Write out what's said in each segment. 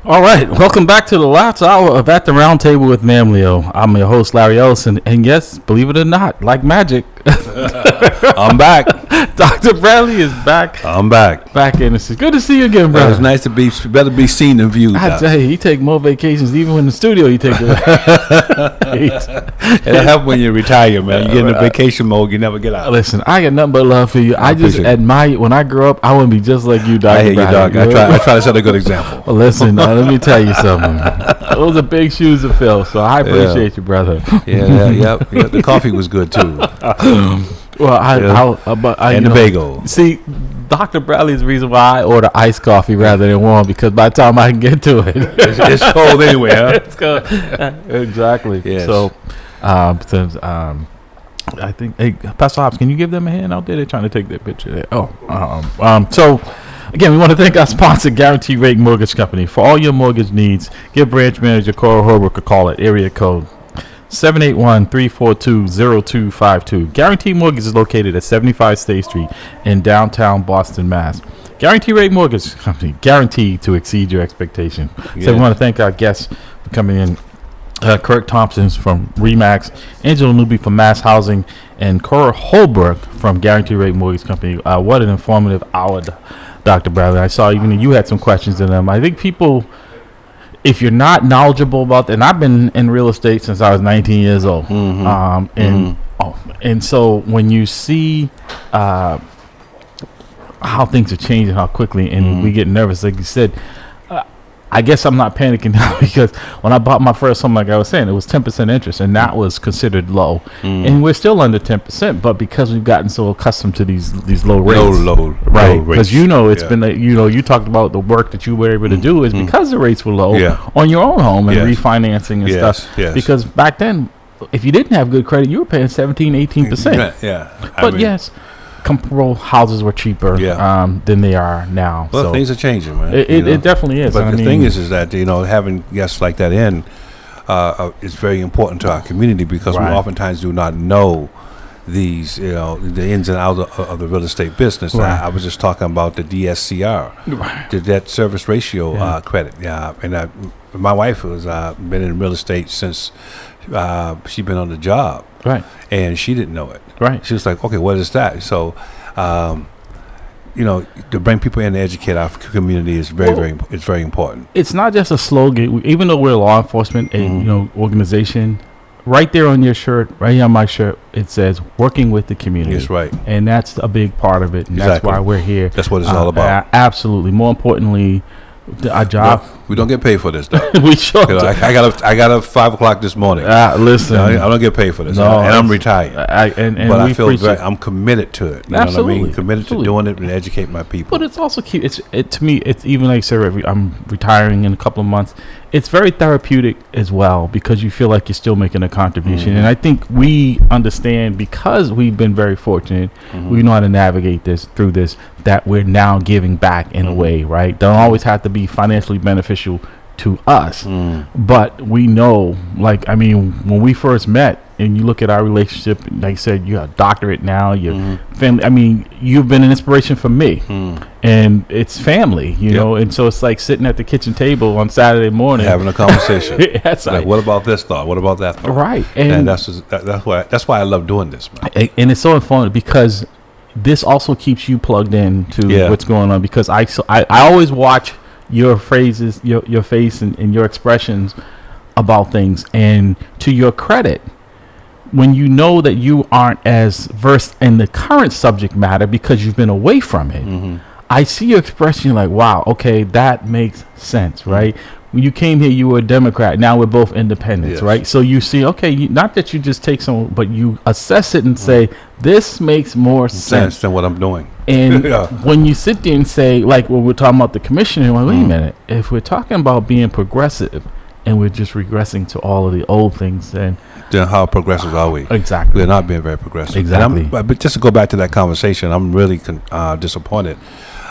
All right, welcome back to the last hour of At the Round Table with Mamleo. I'm your host, Larry Ellison, and yes, believe it or not, like magic, I'm back. Dr. Bradley is back. I'm back. Back in. It's good to see you again, brother. It's nice to be. Better be seen than viewed. I tell you, he take more vacations, even in the studio. He take. It'll help when you retire, man. You get in a vacation mode, you never get out. Listen, I got nothing but love for you. I just admire. When I grow up, I want to be just like you, Dr. I hear you, Bradley. dog. I try to set a good example. Well, listen, let me tell you something. Those are big shoes to fill, so I appreciate you, brother. Yeah. The coffee was good too. Well, and the bagel. See, Dr. Bradley's the reason why I order iced coffee rather than warm, because by the time I can get to it, it's cold anyway, huh? It's cold. Exactly. Yes. So, since I think, hey, Pastor Hobbs, can you give them a hand out there? They're trying to take their picture there. So, again, we want to thank our sponsor, Guarantee Rate Mortgage Company. For all your mortgage needs, give branch manager Cora Holbrook a call at area code 781-342-0252. Guarantee Mortgage is located at 75 State Street in downtown Boston, Mass. Guarantee Rate Mortgage Company, guaranteed to exceed your expectations. Yes. So we want to thank our guests for coming in. Kirk Thompson from RE/MAX, Angela Newby from Mass Housing, and Cora Holbrook from Guarantee Rate Mortgage Company. What an informative hour, Dr. Bradley. I saw even you had some questions in them. I think people, if you're not knowledgeable about that, and I've been in real estate since I was 19 years old, and so when you see how things are changing, how quickly, and we get nervous, like you said, I guess I'm not panicking now, because when I bought my first home, like I was saying, it was 10% interest, and that was considered low, and we're still under 10%, but because we've gotten so accustomed to these low rates, right? Because it's been you talked about the work that you were able to do is because the rates were low on your own home and refinancing and stuff. Yes. Because back then, if you didn't have good credit, you were paying 17-18%. Yeah. But yes, comparable houses were cheaper than they are now. Well, so things are changing, man. It definitely is. But the thing is that having guests like that in is very important to our community, because we oftentimes do not know these, the ins and outs of the real estate business. Right. I was just talking about the DSCR, the debt service ratio credit. And my wife has been in real estate since she's been on the job. Right. And she didn't know it. Right. She was like, okay, what is that? So, to bring people in to educate our community is very important. It's not just a slogan. Even though we're a law enforcement organization, right there on your shirt, right here on my shirt, it says working with the community. That's right. And that's a big part of it. And that's why we're here. That's what it's all about. Absolutely. More importantly, our job. No, we don't get paid for this, though. We sure. I got up 5 o'clock this morning. Listen, I don't get paid for this, and I'm retired. But I feel I'm committed to it. You know what I mean? Committed to doing it and educate my people. But it's also key. To me, it's even like, sir, I'm retiring in a couple of months. It's very therapeutic as well, because you feel like you're still making a contribution. And I think we understand, because we've been very fortunate, we know how to navigate through this, that we're now giving back in a way, right? Don't always have to be financially beneficial to us, but we know, when we first met, and you look at our relationship, like you said, you have a doctorate now, your family, you've been an inspiration for me, and it's family, know, and so it's like sitting at the kitchen table on Saturday morning having a conversation. That's like, what about this thought? What about that thought? Right. And that's why I love doing this, man. And it's so informative, because this also keeps you plugged in to what's going on, because I always watch your phrases, your face and your expressions about things, and to your credit, when you know that you aren't as versed in the current subject matter because you've been away from it, I see your expression like, wow, okay, that makes sense, right? When you came here, you were a Democrat. Now we're both independents, right? So you see, okay, not that you just take some, but you assess it and say, this makes more sense than what I'm doing. And when you sit there and say, like, well, we're talking about the commissioner, wait a minute, if we're talking about being progressive and we're just regressing to all of the old things, then how progressive are we? Exactly. We're not being very progressive. Exactly. But just to go back to that conversation, I'm really disappointed.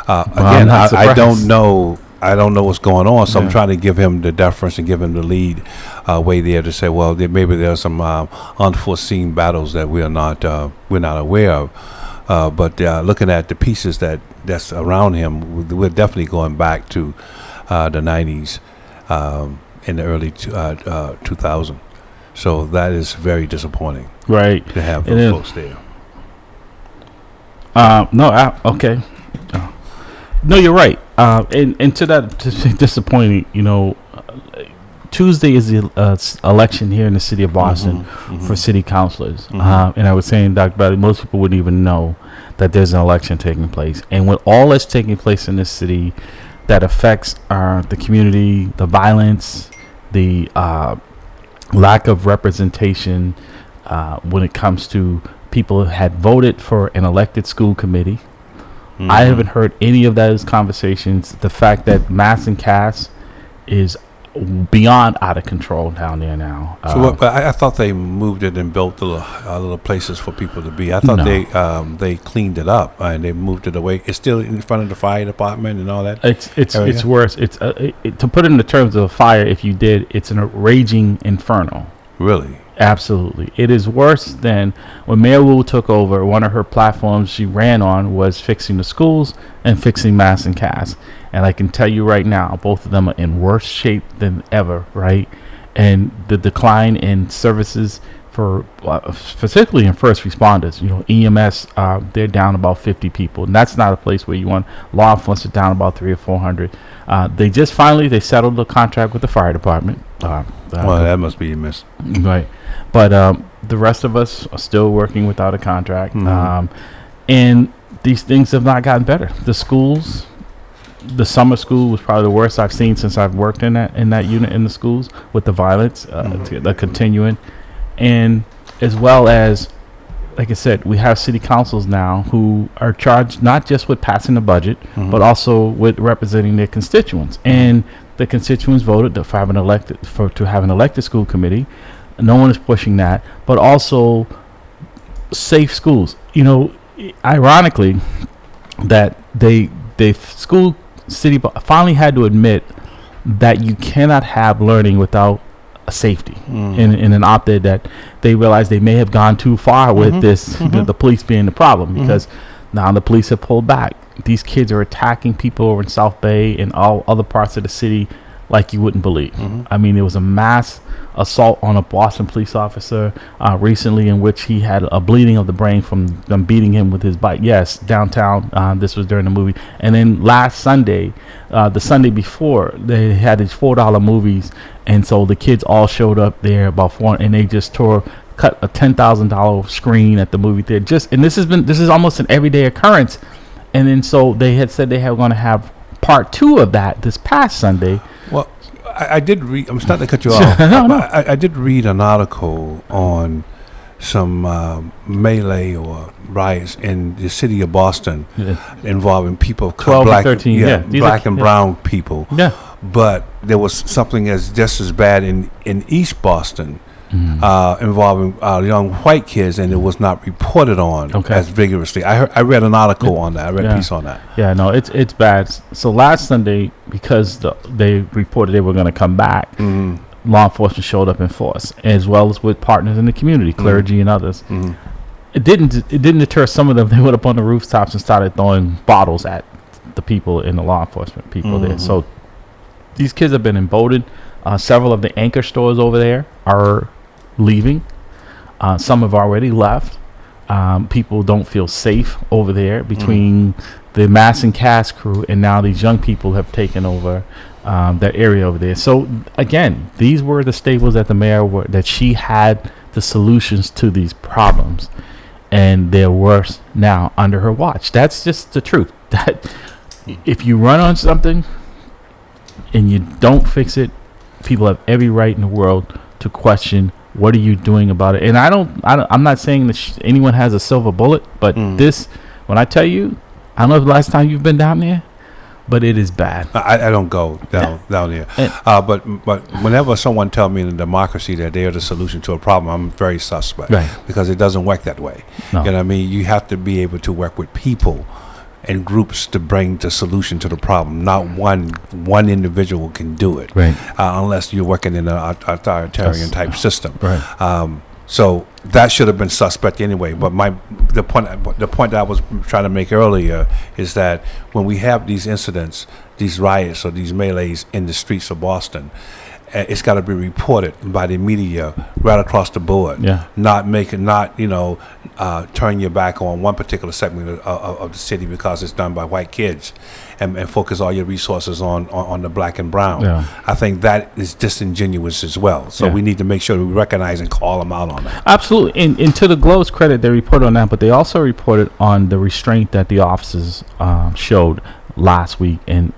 Again, I don't know what's going on, so I'm trying to give him the deference and give him the lead way there to say, well, maybe there's some unforeseen battles that we're not aware of. But looking at the pieces that's around him, we're definitely going back to the 90s. in the early 2000. So that is very disappointing. Right. To have those folks there. Okay. No, you're right. And to that, disappointing, Tuesday is the election here in the city of Boston for city councilors. And I was saying, Dr. Bradley, most people wouldn't even know that there's an election taking place. And with all that's taking place in this city that affects the community, the violence, the lack of representation when it comes to people who had voted for an elected school committee. I haven't heard any of those conversations. The fact that mass incasts is beyond out of control down there now. But I thought they moved it and built little places for people to be. I thought they cleaned it up and they moved it away. It's still in front of the fire department and all that. It's worse. It's to put it in the terms of a fire. If you did, it's a raging inferno. Really? Absolutely. It is worse than when Mayor Wu took over. One of her platforms she ran on was fixing the schools and fixing mass incasts. And I can tell you right now, both of them are in worse shape than ever, right? And the decline in services for specifically in first responders, EMS, they're down about 50 people. And that's not a place where you want law enforcement down about 300 or 400. They just finally settled the contract with the fire department. Well, that must be a miss. Right. But the rest of us are still working without a contract. And these things have not gotten better. The schools, the summer school was probably the worst I've seen since I've worked in that unit in the schools with the violence, the continuing. And as well as, like I said, we have city councils now who are charged not just with passing the budget, but also with representing their constituents. And the constituents voted to have an elected school committee. No one is pushing that, but also safe schools. Ironically, that city finally had to admit that you cannot have learning without safety. In an op-ed that they realized they may have gone too far with this, the police being the problem, because now the police have pulled back. These kids are attacking people over in South Bay and all other parts of the city like you wouldn't believe. I mean, there was a mass assault on a Boston police officer recently in which he had a bleeding of the brain from them beating him with his bike. Yes, downtown. This was during the movie. And then last Sunday, the Sunday before, they had these $4 movies. And so the kids all showed up there about 4, and they just cut a $10,000 screen at the movie theater. And this is almost an everyday occurrence. And then so they had said they were going to have part 2 of that this past Sunday. Well, I did read. I'm starting to cut you off. No. I did read an article on some melee or riots in the city of Boston involving people of 12 and 13. Black and brown people. Yeah. But there was something just as bad in East Boston involving young white kids, and it was not reported on as vigorously. I read an article on that. I read a piece on that. Yeah, no, it's bad. So last Sunday, because they reported they were going to come back, law enforcement showed up in force, as well as with partners in the community, clergy and others. It didn't deter some of them. They went up on the rooftops and started throwing bottles at the people in the law enforcement people there. So these kids have been emboldened. Several of the anchor stores over there are leaving. Some have already left. People don't feel safe over there between the mass and cast crew, and now these young people have taken over that area over there. So again, these were the staples that the mayor that she had the solutions to these problems, and they're worse now under her watch. That's just the truth. That if you run on something and you don't fix it, people have every right in the world to question what are you doing about it. And I'm not saying that anyone has a silver bullet, but this, when I tell you, I don't know the last time you've been down there, but it is bad. I don't go down there. But whenever someone tells me in democracy that they are the solution to a problem, I'm very suspect, because it doesn't work that way. No. You know what I mean? You have to be able to work with people and groups to bring the solution to the problem. Not one individual can do it, right? Unless you're working in an authoritarian type system. Right. So that should have been suspect anyway. But the point that I was trying to make earlier is that when we have these incidents, these riots or these melees in the streets of Boston, it's got to be reported by the media right across the board. Yeah. Not turn your back on one particular segment of the city because it's done by white kids, and focus all your resources on the black and brown. Yeah. I think that is disingenuous as well. So we need to make sure that we recognize and call them out on that. Absolutely. And to the Globe's credit, they reported on that, but they also reported on the restraint that the officers showed last week and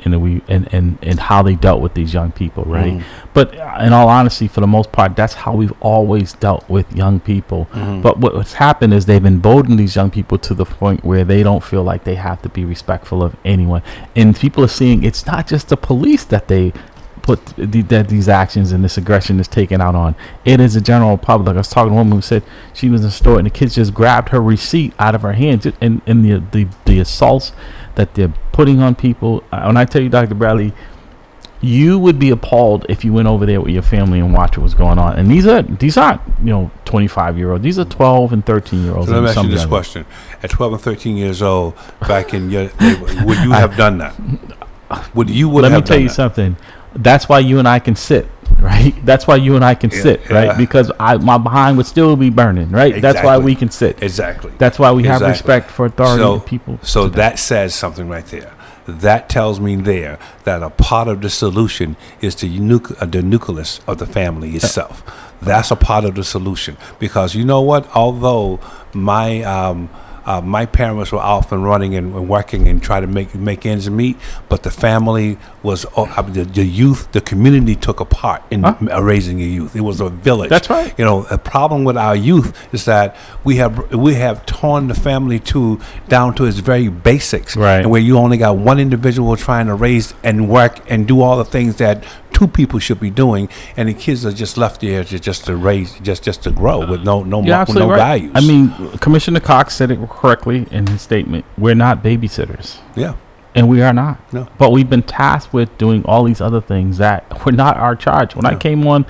how they dealt with these young people, right? But in all honesty, for the most part, that's how we've always dealt with young people. But what's happened is they've emboldened these young people to the point where they don't feel like they have to be respectful of anyone. And people are seeing it's not just the police that they put that these actions and this aggression is taken out on. It is the general public. I was talking to a woman who said she was in the store and the kids just grabbed her receipt out of her hands, and the assaults that they're putting on people. When I tell you, Dr. Bradley, you would be appalled if you went over there with your family and watched what was going on. And these aren't 25-year-olds. These are 12 and 13-year-olds. So let me ask you this question: at 12 and 13 years old, back in your neighborhood, would you have done that? Let me tell you something. That's why you and I can sit, right? That's why you and I can sit, right? Because my behind would still be burning, right? Exactly. That's why we can sit. Exactly. That's why we have respect for authority and people. So that says something right there. That tells me there that a part of the solution is the nucleus of the family itself. That's a part of the solution, because you know what? Although my parents were off and running and working and try to make ends meet, but the family was the youth, the community took a part in raising a youth. It was a village. That's right. A problem with our youth is that we have torn the family down to its very basics, right? And where you only got one individual trying to raise and work and do all the things that two people should be doing, and the kids are just left there just to raise, just to grow with no values. I mean, Commissioner Cox said it correctly in his statement. We're not babysitters. Yeah. And we are not. No. But we've been tasked with doing all these other things that were not our charge. When I came on,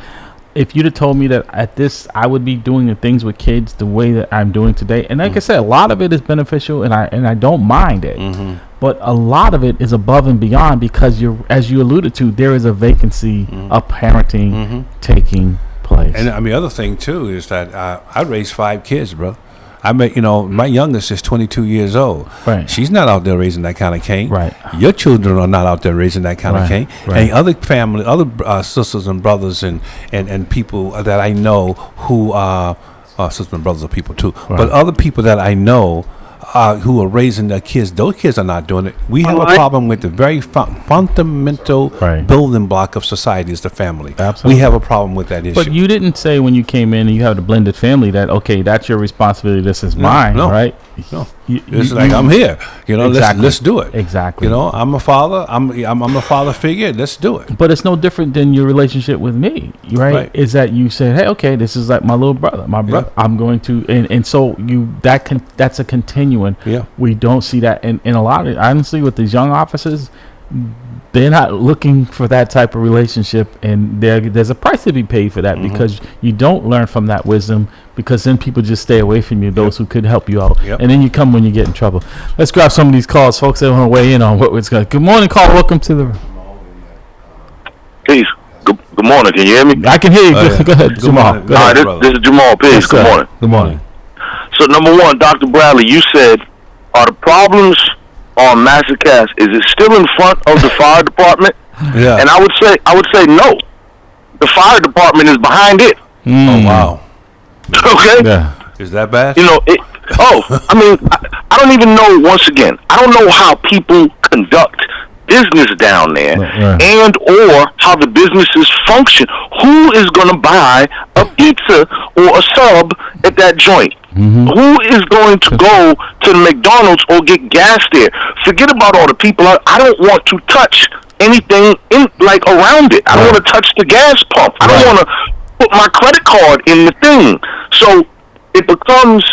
if you'd have told me that at this I would be doing the things with kids the way that I'm doing today, and like I said, a lot of it is beneficial, and I don't mind it. But a lot of it is above and beyond, because as you alluded to, there is a vacancy of parenting taking place. And I mean, the other thing too is that I raised 5 kids, bro. My youngest is 22 years old. Right. She's not out there raising that kind of cane. Right. Your children are not out there raising that kind of cane. Right. And other sisters and brothers and people that I know who are sisters and brothers are people too. Right. But other people that I know who are raising their kids, those kids are not doing it. We have a problem with the very fundamental building block of society is the family. Absolutely. We have a problem with that issue. But you didn't say when you came in and you have the blended family that, okay, that's your responsibility, this is mine, right? No. It's like, I'm here. Exactly. Let's do it. Exactly. I'm a father. I'm a father figure. Let's do it. But it's no different than your relationship with me, right? Is that you said, hey, okay, this is like my little brother, my brother. Yeah. I'm going to, and so that's a continuing. Yeah. We don't see that in a lot of, honestly, with these young officers, they're not looking for that type of relationship, and there's a price to be paid for that, because you don't learn from that wisdom, because then people just stay away from you, those who could help you out. And then you come when you get in trouble. Let's grab some of these calls, folks that want to weigh in on what was going. Good morning, caller. Welcome to the. Peace. Good morning. Can you hear me? I can hear you. Go ahead, Jamal. Go ahead, this is Jamal. Peace. Good morning. Good morning. So, number one, Dr. Bradley, you said, are the problems on Massacast, is it still in front of the fire department? Yeah. And I would say no. The fire department is behind it. Oh, wow. Okay? Yeah. Is that bad? I mean, I don't even know, once again, I don't know how people conduct business down there, and or how the businesses function. Who is going to buy a pizza or a sub at that joint? Who is going to go to the McDonald's or get gas there? Forget about all the people. I don't want to touch anything around it. I don't want to touch the gas pump. I don't want to put my credit card in the thing. So it becomes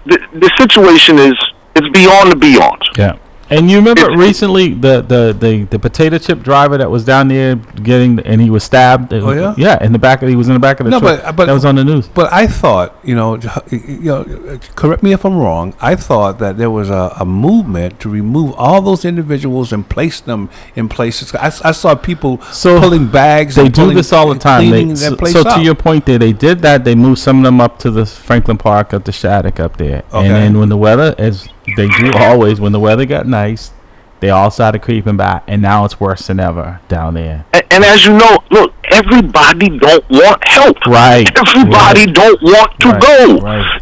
the situation is, it's beyond the beyond. Yeah. And you remember recently the potato chip driver that was down there and he was stabbed. Oh yeah, yeah, in the back of he was in the back of the truck. But that was on the news. But I thought, correct me if I'm wrong. I thought that there was a movement to remove all those individuals and place them in places. I saw people pulling bags. They do this all the time. So to your point, they did that. They moved some of them up to the Franklin Park, up to Shattuck, up there, and then when the weather is. They do always. When the weather got nice, they all started creeping back, and now it's worse than ever down there. And as you know, look, everybody don't want help. Right. Everybody don't want to go. Right.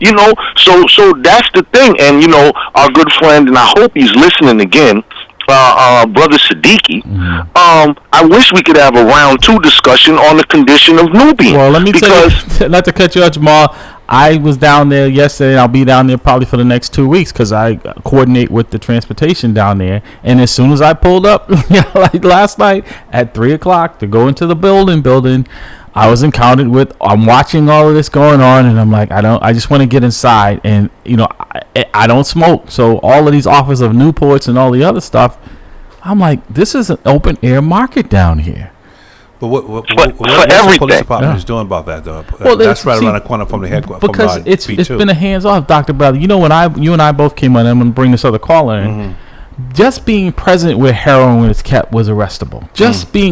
So that's the thing. And our good friend, and I hope he's listening again, Brother Siddiqui. Mm-hmm. I wish we could have a round 2 discussion on the condition of Nubian. Well, let me tell you, not to cut you out, Jamal. I was down there yesterday, and I'll be down there probably for the next 2 weeks because I coordinate with the transportation down there. And as soon as I pulled up, like last night at 3 o'clock to go into the building, I was encountered with. I'm watching all of this going on, and I'm like, I just want to get inside, and I don't smoke, so all of these offers of Newports and all the other stuff, I'm like, this is an open air market down here. But what's the police department is doing about that, though? Well, that's right around the corner from the headquarters. Because it's been a hands-off, Dr. Bradley. When you and I both came on, I'm going to bring this other caller in. Mm-hmm. Just being present where heroin is kept was arrestable.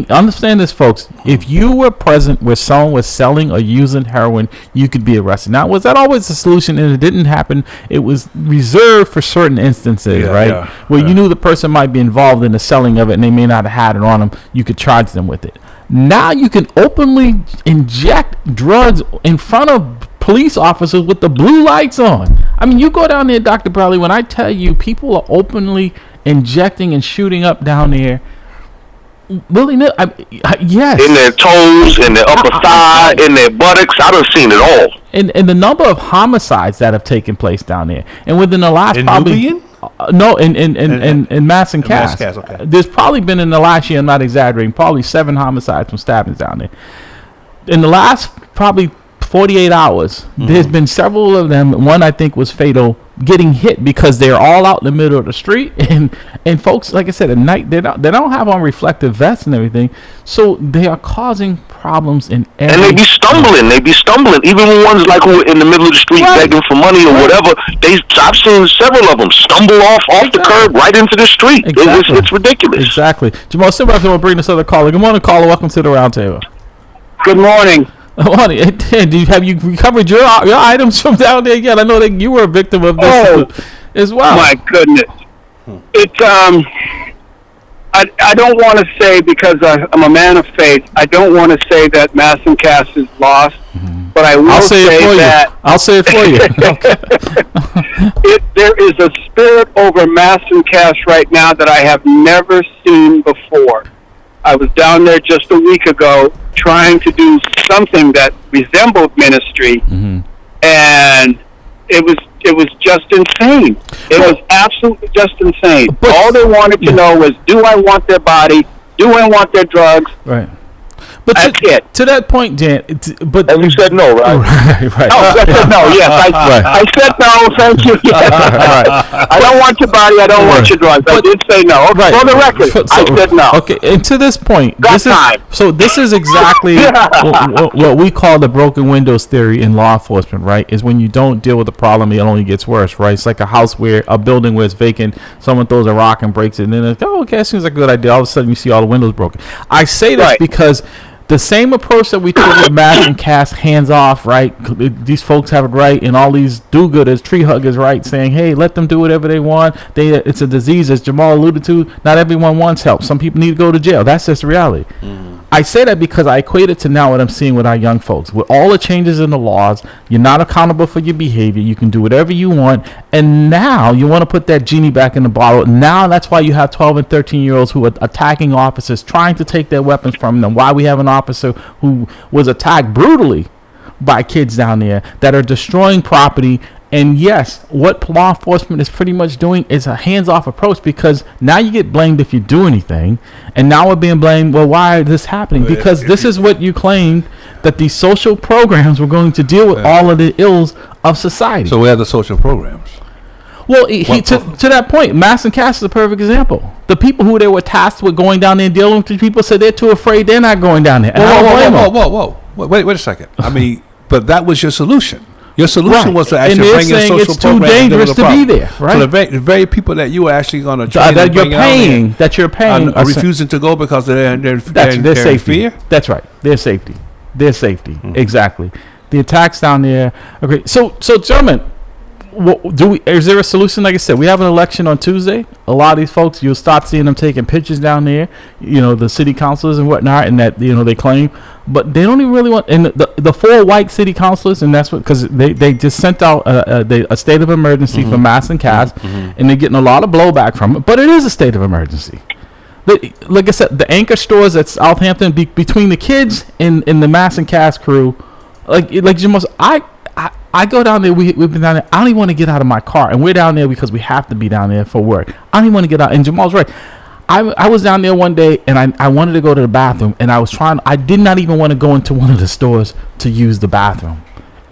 Understand this, folks. If you were present where someone was selling or using heroin, you could be arrested. Now, was that always the solution? And it didn't happen. It was reserved for certain instances, right? Where you knew the person might be involved in the selling of it, and they may not have had it on them. You could charge them with it. Now you can openly inject drugs in front of police officers with the blue lights on. I mean, you go down there, Dr. Bradley, when I tell you people are openly injecting and shooting up down there. Really? Yes. In their toes, in their upper thigh, in their buttocks. I done seen it all. And the number of homicides that have taken place down there. And within the last no, in Mass and Cass. Okay. There's probably been in the last year, I'm not exaggerating, probably 7 homicides from stabbings down there. In the last probably 48 hours, there's been several of them. One I think was fatal, getting hit because they're all out in the middle of the street, and folks, like I said, at night they don't have on reflective vests and everything, so they are causing problems in every. And they be stumbling. Even ones like who are in the middle of the street begging for money or whatever. I've seen several of them stumble off the curb right into the street. Exactly. It's ridiculous. Exactly. Jamal, sit back and we'll bring this other caller. Good morning, caller. Welcome to the roundtable. Good morning. Have you recovered your items from down there yet? I know that you were a victim of this as well. My goodness. It's I don't want to say, because I'm a man of faith, I don't want to say that Mass and Cass is lost, but I will say that I'll say it for you. There is a spirit over Mass and Cass right now that I have never seen before. I was down there just a week ago trying to do something that resembled ministry, and it was just insane. It was absolutely just insane. All they wanted to know was, do I want their body? Do I want their drugs? Right. But to that point, Dan, and you said no, right? Right. Oh, I said no. Yes, I said no. Thank you. Yes. Right. I don't want your body. I don't want your drugs. I did say no. For the record, I said no. Okay, and to this point, this is exactly what we call the broken windows theory in law enforcement, right? Is when you don't deal with the problem, it only gets worse, right? It's like a building where it's vacant, someone throws a rock and breaks it, and then it's, okay, seems like a good idea. All of a sudden, you see all the windows broken. I say this because the same approach that we took with Mass and Cass, hands off, right? These folks have it right, and all these do-gooders, tree huggers, right, saying, hey, let them do whatever they want. It's a disease, as Jamal alluded to. Not everyone wants help. Some people need to go to jail. That's just reality. I say that because I equate it to now what I'm seeing with our young folks. With all the changes in the laws, you're not accountable for your behavior. You can do whatever you want. And now you want to put that genie back in the bottle. Now that's why you have 12 and 13-year-olds who are attacking officers, trying to take their weapons from them. Why we have an officer who was attacked brutally by kids down there that are destroying property. And yes, what law enforcement is pretty much doing is a hands-off approach, because now you get blamed if you do anything, and now we're being blamed, well, why is this happening? Because this is what you claimed, that these social programs were going to deal with all of the ills of society. So where are the social programs? Well, to that point, Mass and Cass is a perfect example. The people who they were tasked with going down there and dealing with the people said they're too afraid, they're not going down there. And whoa. Wait a second. I mean, but that was your solution. Your solution was to actually bring in social programs. It's too dangerous to be there, right? So the very people that you are actually going to train that you're paying are refusing to go because they're safety. Fear? That's right. Their safety. Mm-hmm. Exactly. The attacks down there. Okay. So gentlemen, is there a solution? Like I said, we have an election on Tuesday. A lot of these folks, you'll start seeing them taking pictures down there, the city councilors and whatnot, and that they claim, but they don't even really want. And the 4 white city councilors, and that's what, because they just sent out a state of emergency for Mass and Cass, and they're getting a lot of blowback from it. But it is a state of emergency. Like I said, the anchor stores at Southampton, between the kids and the Mass and Cass crew, like Jim, I go down there. We've been down there. I don't even want to get out of my car, and we're down there because we have to be down there for work. I don't even want to get out. And Jamal's right. I was down there one day, and I wanted to go to the bathroom, and I did not even want to go into one of the stores to use the bathroom.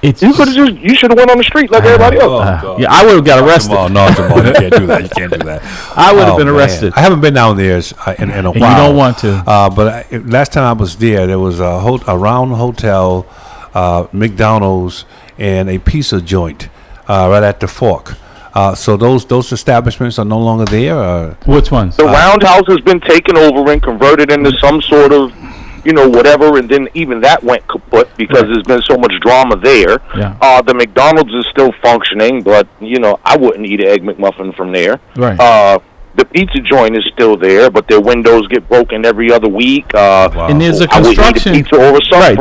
You should have went on the street like everybody else. Yeah, I would have got arrested. No, Jamal, you can't do that. You can't do that. I would have been arrested. I haven't been down there in a while. You don't want to. But last time I was there was a round hotel, McDonald's, and a pizza joint right at the Fork. So those establishments are no longer there? Which ones? The Roundhouse has been taken over and converted into some sort of, whatever, and then even that went kaput because there's been so much drama there. Yeah. The McDonald's is still functioning, but, I wouldn't eat an Egg McMuffin from there. Right. The pizza joint is still there, but their windows get broken every other week. And there's a construction.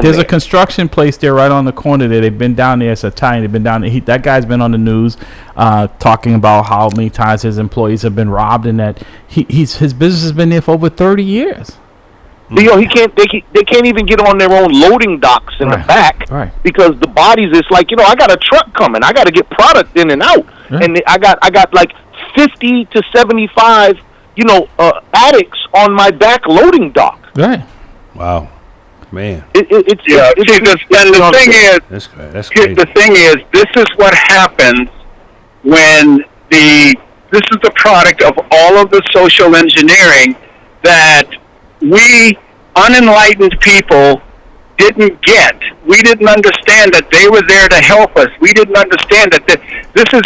There's a construction place there right on the corner there. They've been down there. It's Italian. They've been down there. That guy's been on the news talking about how many times his employees have been robbed, and that his business has been there for over 30 years. He can't. They can't even get on their own loading docks in the back because the bodies. It's like I got a truck coming. I got to get product in and out, and I got like 50 to 75, addicts on my back loading dock. Right. Wow, man. The thing is, this is what happens when this is the product of all of the social engineering that we unenlightened people didn't get. We didn't understand that they were there to help us. We didn't understand that this is,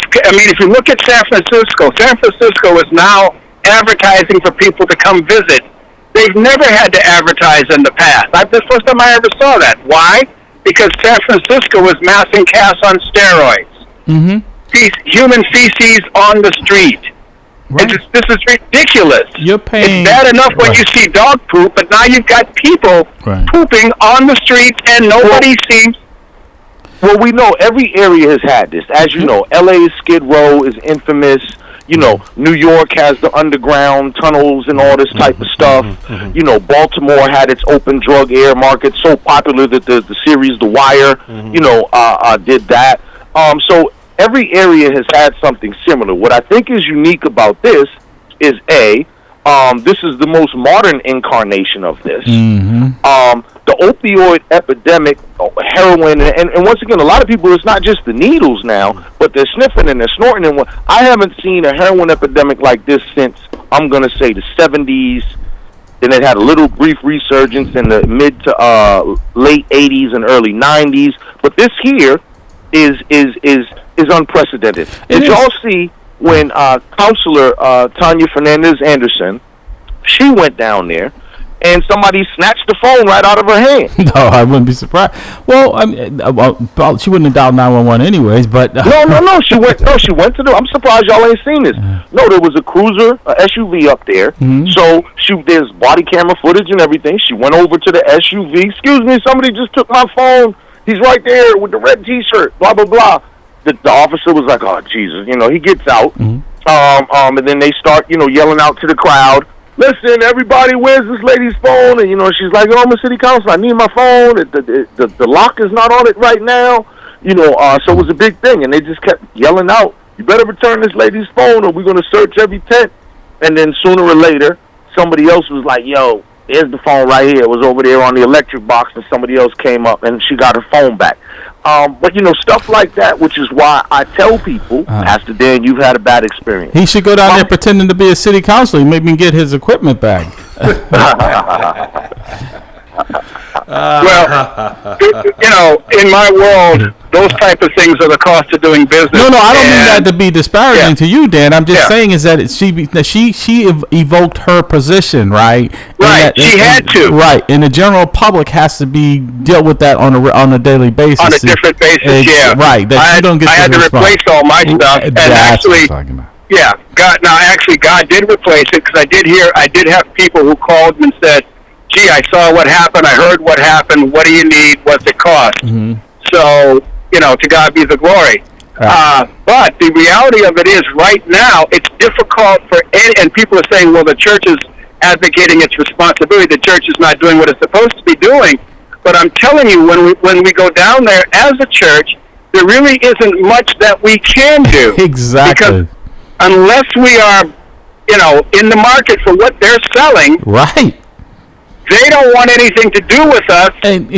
if you look at San Francisco is now advertising for people to come visit. They've never had to advertise in the past. That's the first time I ever saw that. Why? Because San Francisco was Mass and Cass on steroids. Mm-hmm. Human feces on the street. Right. This is ridiculous. You're paying. It's bad enough when you see dog poop, but now you've got people pooping on the streets and nobody seems. Well, we know every area has had this. As you know, LA's Skid Row is infamous. New York has the underground tunnels and all this type of stuff. Baltimore had its open drug air market, so popular that the series The Wire, did that. So every area has had something similar. What I think is unique about this is this is the most modern incarnation of this. The opioid epidemic, heroin, and once again, a lot of people, it's not just the needles now, but they're sniffing and they're snorting. And I haven't seen a heroin epidemic like this since, I'm going to say, the 70s. Then it had a little brief resurgence in the mid to late 80s and early 90s. But this here is unprecedented. Did y'all see when Counselor Tanya Fernandez-Anderson, she went down there and somebody snatched the phone right out of her hand? No, I wouldn't be surprised. Well, she wouldn't have dialed 911 anyways, but... No, she went to the... I'm surprised y'all ain't seen this. No, there was a cruiser, a SUV up there. Mm-hmm. So there's body camera footage and everything. She went over to the SUV. Excuse me, somebody just took my phone. He's right there with the red T-shirt, blah, blah, blah. The officer was like, oh, Jesus. He gets out. Mm-hmm. And then they start, yelling out to the crowd, listen, everybody, where's this lady's phone? And, she's like, I'm a city councilor. I need my phone. The lock is not on it right now. So it was a big thing. And they just kept yelling out, you better return this lady's phone or we're going to search every tent. And then sooner or later, somebody else was like, yo, there's the phone right here. It was over there on the electric box, and somebody else came up, and she got her phone back. But stuff like that, which is why I tell people, Pastor Dan, you've had a bad experience. He should go down there pretending to be a city councilor. Maybe get his equipment back. Well, in my world, those type of things are the cost of doing business. No, I don't mean that to be disparaging to you, Dan. I'm just saying is that she evoked her position, right? Right, she had to. Right, and the general public has to be deal with that on a daily basis. On a different basis, right. That you don't get. I had to replace all my stuff, and actually, God did replace it because I did have people who called and said, "Gee, I saw what happened. I heard what happened. What do you need? What's it cost?" Mm-hmm. So, to God be the glory. Right. But the reality of it is, right now, it's difficult for and people are saying, well, the church is advocating its responsibility. The church is not doing what it's supposed to be doing. But I'm telling you, when we go down there as a church, there really isn't much that we can do. Exactly. Because unless we are, in the market for what they're selling. Right. They don't want anything to do with us. And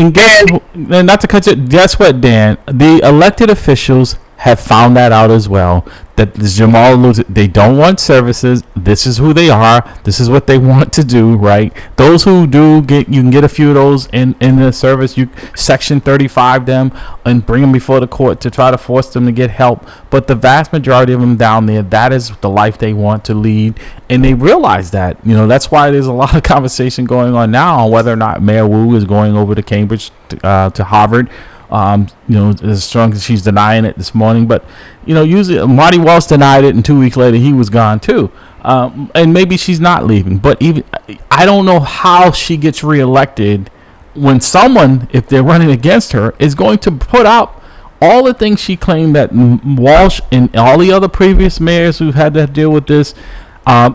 not to cut you, guess what, Dan? The elected officials have found that out as well. That Jamal alludes, they don't want services. This is who they are. This is what they want to do, right? Those who do you can get a few of those in the service. You Section 35 them and bring them before the court to try to force them to get help. But the vast majority of them down there, that is the life they want to lead, and they realize that. That's why there's a lot of conversation going on now on whether or not Mayor Wu is going over to Cambridge to Harvard. As strong as she's denying it this morning, but usually Marty Walsh denied it, and 2 weeks later he was gone too. And maybe she's not leaving, but even I don't know how she gets reelected when someone, if they're running against her, is going to put up all the things she claimed that Walsh and all the other previous mayors who've had to deal with this.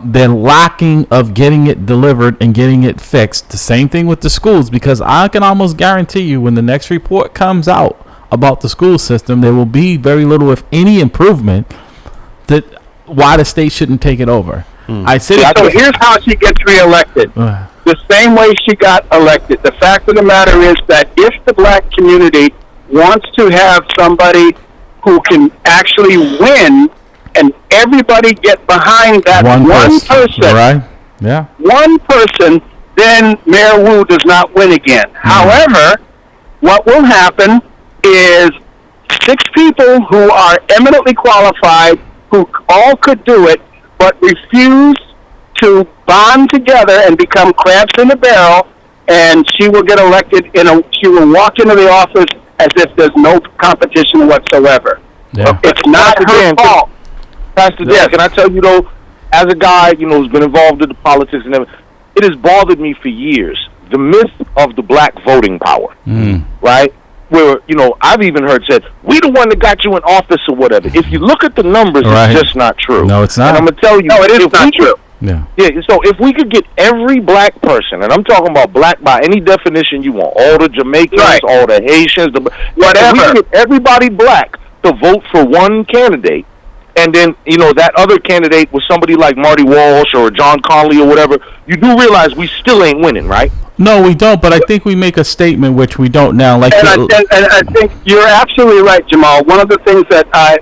They're lacking of getting it delivered and getting it fixed. The same thing with the schools, because I can almost guarantee you when the next report comes out about the school system, there will be very little, if any, improvement. That why the state shouldn't take it over. So here's how she gets reelected. The same way she got elected. The fact of the matter is that if the black community wants to have somebody who can actually win, and everybody get behind that one person. Right? Yeah. One person, then Mayor Wu does not win again. However, what will happen is 6 people who are eminently qualified, who all could do it, but refuse to bond together and become crabs in a barrel, and she will get elected she will walk into the office as if there's no competition whatsoever. Yeah. It's not her fault. Pastor Dan, can I tell you though, as a guy, who's been involved in the politics and everything, it has bothered me for years, the myth of the black voting power, right? Where, I've even heard said, we the one that got you in office or whatever. If you look at the numbers, it's just not true. No, it's not. And I'm going to tell you. No, it is not true. Yeah, so if we could get every black person, and I'm talking about black by any definition you want, all the Jamaicans, all the Haitians, whatever, if we could get everybody black to vote for one candidate, and then, that other candidate was somebody like Marty Walsh or John Conley or whatever, you do realize we still ain't winning, right? No, we don't, but I think we make a statement, which we don't now. And I think you're absolutely right, Jamal. One of the things that I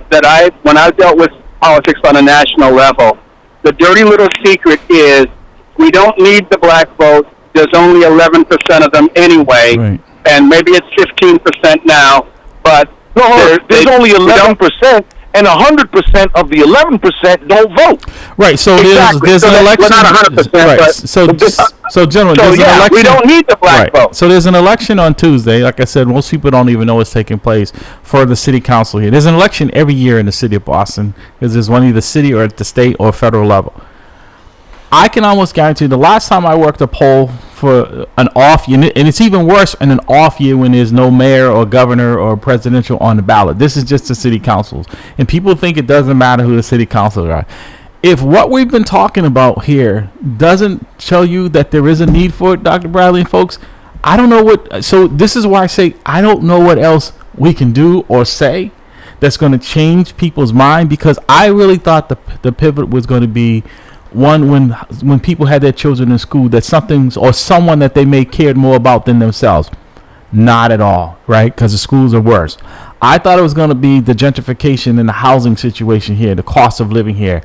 when I dealt with politics on a national level, the dirty little secret is we don't need the black vote. There's only 11% of them anyway, and maybe it's 15% now, but there's only 11%. And 100% of the 11% don't vote. Right. So there's an election. We're not 100%. Right. So gentlemen, there's an election. We don't need the black vote. So there's an election on Tuesday. Like I said, most people don't even know it's taking place for the city council here. There's an election every year in the city of Boston because there's one either city or at the state or federal level. I can almost guarantee the last time I worked a poll for an off year, and it's even worse in an off year when there's no mayor or governor or presidential on the ballot. This is just the city councils. And people think it doesn't matter who the city councils are. If what we've been talking about here doesn't show you that there is a need for it, Dr. Bradley and folks, I don't know what. So this is why I say I don't know what else we can do or say that's going to change people's mind, because I really thought the pivot was going to be one when people had their children in school, that something or someone that they may cared more about than themselves. Not at all, right? Because the schools are worse. I thought it was going to be the gentrification and the housing situation here, the cost of living here.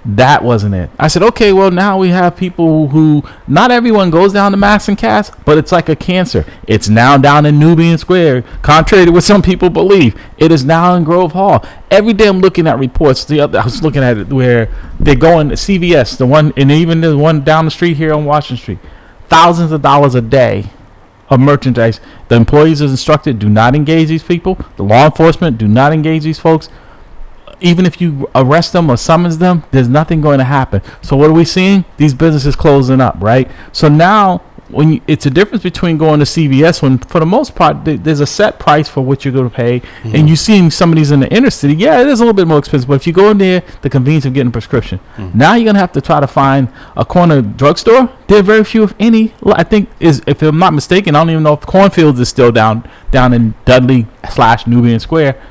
That wasn't it. I said, okay, well, now we have people who, not everyone goes down to Max and Cass, but it's like a cancer. It's now down in Nubian Square, contrary to what some people believe. It is now in Grove Hall. Every day I'm looking at reports. I was looking at it where they're going to CVS, the one, and even the one down the street here on Washington Street. Thousands of dollars a day of merchandise. The employees are instructed, do not engage these people. The law enforcement, do not engage these folks. Even if you arrest them or summons them, there's nothing going to happen. So what are we seeing? These businesses closing up, right? So now it's a difference between going to CVS when, for the most part, there's a set price for what you're going to pay. Mm-hmm. And you seeing some of these in the inner city, yeah, it is a little bit more expensive. But if you go in there, the convenience of getting a prescription. Mm-hmm. Now you're going to have to try to find a corner drugstore. There are very few, if any. I think, if I'm not mistaken, I don't even know if Cornfields is still down in Dudley/Nubian Square.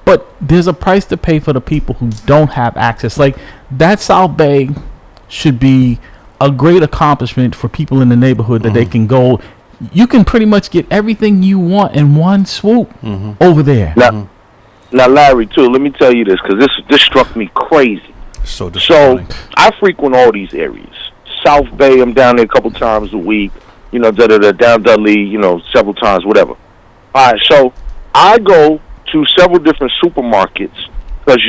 But there's a price to pay for the people who don't have access. Like, that South Bay should be a great accomplishment for people in the neighborhood that they can go. You can pretty much get everything you want in one swoop over there. Now, Larry, too, let me tell you this, because this struck me crazy. So I frequent all these areas. South Bay, I'm down there a couple times a week. Down Dudley, several times, whatever. All right, so I go to several different supermarkets because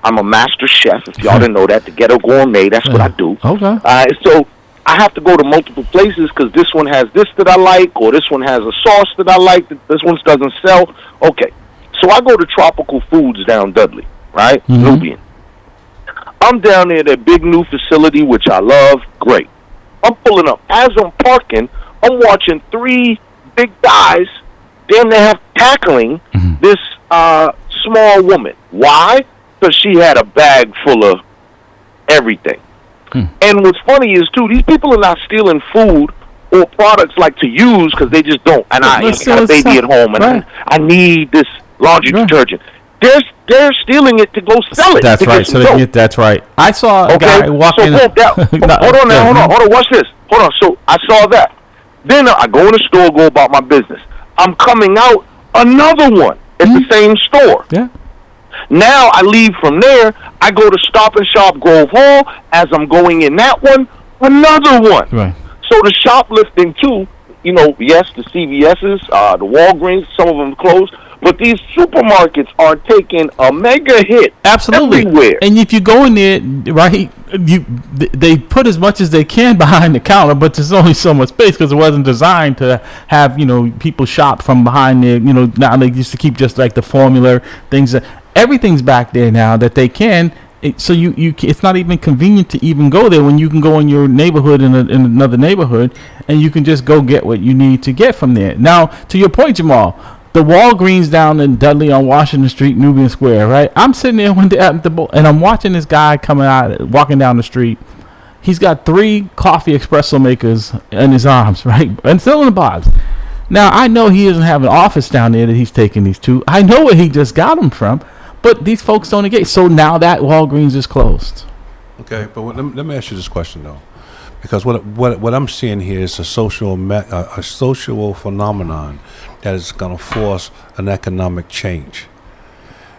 I'm a master chef. If y'all didn't know that, the Ghetto Gourmet, that's what I do. Okay. So I have to go to multiple places because this one has this that I like, or this one has a sauce that I like that this one doesn't sell. Okay, so I go to Tropical Foods down Dudley, right? Nubian. I'm down there, that big new facility, which I love. Great. I'm pulling up. As I'm parking, I'm watching three big guys. Then they have tackling this small woman. Why? Because she had a bag full of everything. And what's funny is, too, these people are not stealing food or products like to use because they just don't. And I got a baby at home, and I need this laundry detergent. They're stealing it to go sell it. That's right. So that's right. I saw a guy walking. So hold on. Watch this. Hold on. So I saw that. Then I go in the store, go about my business. I'm coming out, another one at the same store. Yeah. Now I leave from there. I go to Stop and Shop Grove Hall. As I'm going in that one, another one. Right. So the shoplifting too. Yes, the CVS's, the Walgreens, some of them closed. But these supermarkets are taking a mega hit. Absolutely. Everywhere. And if you go in there, right, they put as much as they can behind the counter, but there's only so much space because it wasn't designed to have, people shop from behind there. Now they used to keep just like the formula things. Everything's back there now that they can. So it's not even convenient to even go there when you can go in your neighborhood in another neighborhood and you can just go get what you need to get from there. Now, to your point, Jamal, the Walgreens down in Dudley on Washington Street, Nubian Square, right? I'm sitting there one day and I'm watching this guy walking down the street. He's got 3 coffee espresso makers in his arms, right? And still in the box. Now, I know he doesn't have an office down there that he's taking these to. I know where he just got them from. But these folks don't engage. So now that Walgreens is closed. Okay, but let me ask you this question, though. Because what I'm seeing here is a social phenomenon that is going to force an economic change.